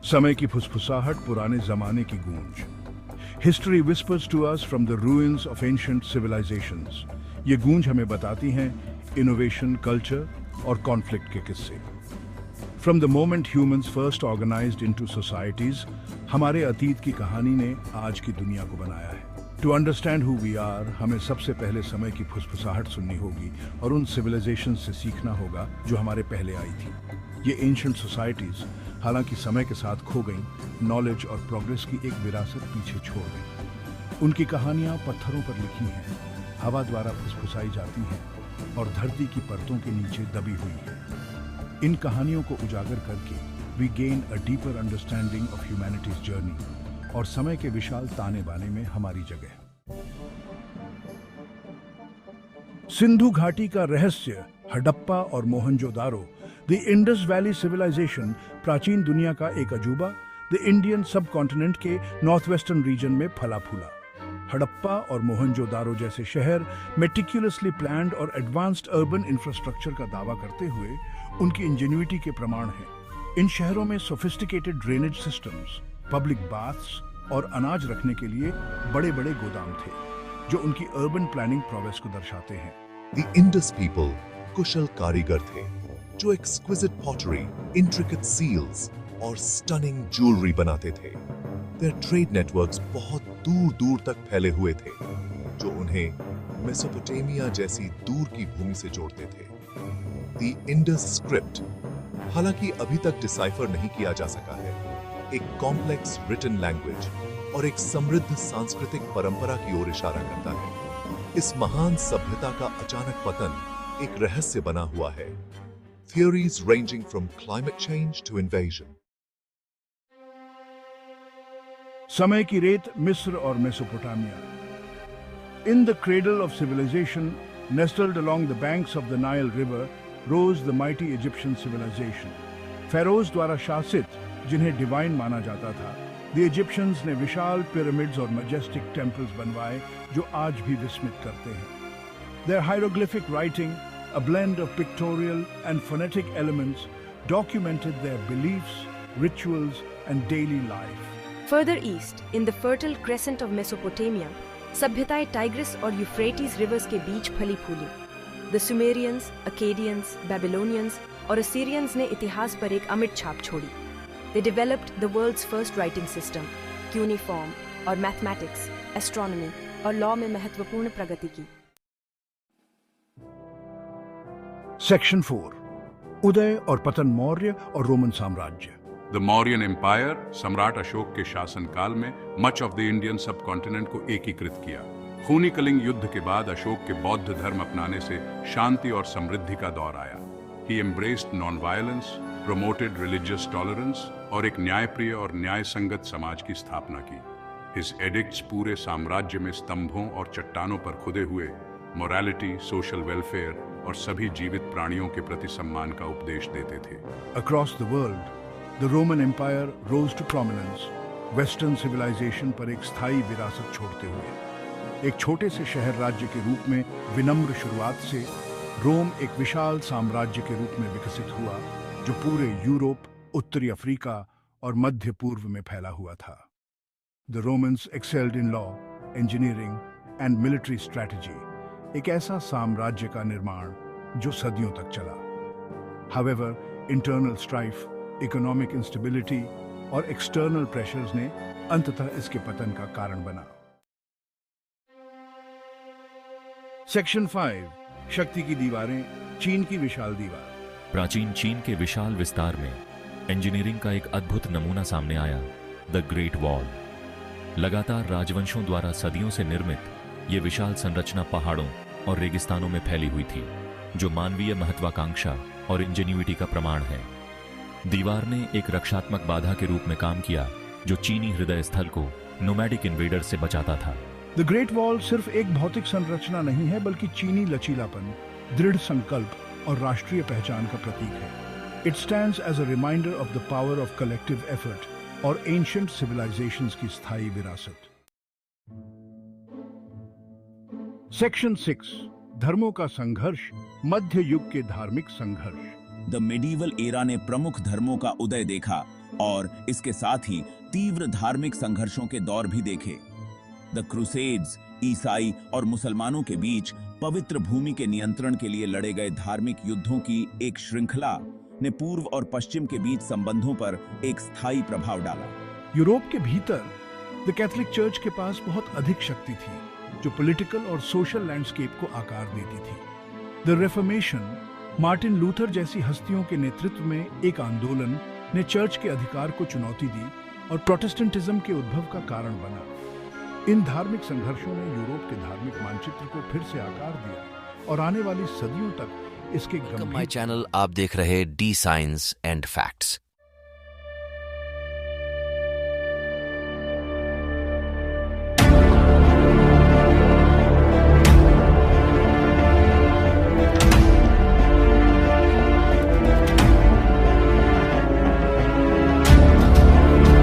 समय की फुसफुसाहट, पुराने जमाने की गूंज। History whispers to us from the ruins of ancient civilizations. ये गूंज हमें बताती हैं इनोवेशन, कल्चर और कॉन्फ्लिक्ट के किस्से। From the moment humans first organised into societies, हमारे अतीत की कहानी ने आज की दुनिया को बनाया है। To understand who we are, हमें सबसे पहले समय की फुसफुसाहट सुननी होगी और उन सिविलाइजेशन से सीखना होगा जो हमारे पहले आई थी। ये एंशिएंट सोसाइटीज हालांकि समय के साथ खो गईं, नॉलेज और प्रोग्रेस की एक विरासत पीछे छोड़ गईं। उनकी कहानियां पत्थरों पर लिखी हैं, हवा द्वारा फुसफुसाई जाती हैं और धरती की परतों के नीचे दबी हुई है। इन कहानियों को उजागर करके we gain a deeper understanding of humanity's journey और समय के विशाल ताने बाने में हमारी जगह। सिंधु घाटी का रहस्य, हड़प्पा और Mohenjodaro, the Indus valley civilisation, प्राचीन दुनिया का एक अजूबा, द इंडियन सब कॉन्टिनेंट के नॉर्थ वेस्टर्न रीजन में फला फूला। हड़प्पा और मोहनजोदारो जैसे शहर मेटिक्युलसली प्लान्ड और एडवांस्ड अर्बन इंफ्रास्ट्रक्चर का दावा करते हुए उनकी इंजेन्युइटी के प्रमाण हैं। इन शहरों में sophisticated drainage systems, public baths और अनाज रखने के लिए बड़े बड़े गोदाम थे, जो उनकी अर्बन प्लानिंग प्रोग्रेस को दर्शाते हैं। The Indus people कुशल कारीगर थे, जो एक्सक्विजिट पॉटरी, इंट्रिकेट सील्स और स्टनिंग ज्वेलरी बनाते थे। Their trade networks बहुत दूर दूर तक फैले हुए थे, जो उन्हें मेसोपोटामिया जैसी दूर की भूमि से जोड़ते थे। The Indus script, हालांकि अभी तक डिसाइफर नहीं किया जा सका है, एक कॉम्प्लेक्स रिटन लैंग्वेज और एक समृद्ध सांस्कृतिक परंपरा की ओर इशारा करता है। इस महान सभ्यता का अचानक पतन एक रहस्य बना हुआ है। Theories ranging from climate change to invasion. समय की रेत, मिस्र और Mesopotamia. In the cradle of civilization, nestled along the banks of the Nile River, rose the mighty Egyptian civilization. Feroz द्वारा शासित, जिन्हें डिवाइन माना जाता था, the Egyptians ने विशाल पिरामिड्स और मैजेस्टिक टेम्पल्स बनवाए जो आज भी विस्मित करते हैं। Their hieroglyphic writing, a blend of pictorial and phonetic elements, documented their beliefs, rituals, and daily life. Further east, in the fertile crescent of Mesopotamia, सभ्यताएं टाइग्रिस और यूफ्रेटिस रिवर्स के बीच फली फूली। The Sumerians, Akkadians, Babylonians और Assyrians ने इतिहास पर एक अमिट छाप छोड़ी। They developed the world's first writing system, cuneiform और mathematics, astronomy और लॉ में महत्वपूर्ण प्रगति की। सेक्शन 4, उदय और पतन मौर्य और रोमन साम्राज्य। द मौर्यन एम्पायर, सम्राट अशोक के शासनकाल में मच ऑफ द इंडियन सब कॉन्टिनेंट को एकीकृत किया। खूनी कलिंग युद्ध के बाद अशोक के बौद्ध धर्म अपनाने से शांति और समृद्धि का दौर आया। He embraced non violence, promoted religious tolerance और एक न्यायप्रिय और न्याय संगत समाज की स्थापना की। हिज एडिक्ट्स पूरे साम्राज्य में स्तंभों और चट्टानों पर खुदे हुए मोरालिटी, सोशल वेलफेयर और सभी जीवित प्राणियों के प्रति सम्मान का उपदेश देते थे। Across the world, the Roman Empire rose to prominence, western civilization पर एक स्थायी विरासत छोड़ते हुए। एक छोटे से शहर राज्य के रूप में विनम्र शुरुआत से रोम एक विशाल साम्राज्य के रूप में विकसित हुआ, जो पूरे यूरोप, उत्तरी अफ्रीका और मध्य पूर्व में फैला हुआ था। The Romans excelled in law, engineering and military strategy, एक ऐसा साम्राज्य का निर्माण जो सदियों तक चला। However, internal strife, economic instability और एक्सटर्नल प्रेशर्स ने अंततः इसके पतन का कारण बना। सेक्शन 5, शक्ति की दीवारें, चीन की विशाल दीवार। प्राचीन चीन के विशाल विस्तार में इंजीनियरिंग का एक अद्भुत नमूना सामने आया, द ग्रेट वॉल। लगातार राजवंशों द्वारा सदियों से निर्मित ये विशाल संरचना पहाड़ों और रेगिस्तानों में फैली हुई थी, जो मानवीय महत्वाकांक्षा और इंजेन्युइटी का प्रमाण है। दीवार ने एक रक्षात्मक बाधा के रूप में काम किया, जो चीनी हृदय स्थल को नोमैडिक इन्वेडर से बचाता था। द ग्रेट वॉल सिर्फ एक भौतिक संरचना नहीं है, बल्कि चीनी लचीलापन, दृढ़ संकल्प और राष्ट्रीय पहचान का प्रतीक है। It stands as a reminder of the power of collective effort और एंशिएंट सिविलाइजेशंस की स्थायी विरासत। सेक्शन 6, धर्मों का संघर्ष, मध्य युग के धार्मिक संघर्ष। द मिडीवल एरा ने प्रमुख धर्मों का उदय देखा, और इसके साथ ही तीव्र धार्मिक संघर्षों के दौर भी देखे। द क्रूसेड्स ईसाई और मुसलमानों के बीच पवित्र भूमि के नियंत्रण के लिए लड़े गए धार्मिक युद्धों की एक श्रृंखला ने पूर्व और पश्चिम के बीच संबंधों पर एक स्थायी प्रभाव डाला। यूरोप के भीतर द कैथोलिक चर्च के पास बहुत अधिक शक्ति थी, जो पॉलिटिकल और सोशल लैंडस्केप को आकार देती थी। द रिफॉर्मेशन, मार्टिन लूथर जैसी हस्तियों के नेतृत्व में एक आंदोलन ने चर्च के अधिकार को चुनौती दी और प्रोटेस्टेंटिज्म के उद्भव का कारण बना। इन धार्मिक संघर्षों ने यूरोप के धार्मिक मानचित्र को फिर से आकार दिया और आने वाली सदियों तक इसके माय चैनल आप देख रहे डी साइंस एंड फैक्ट्स।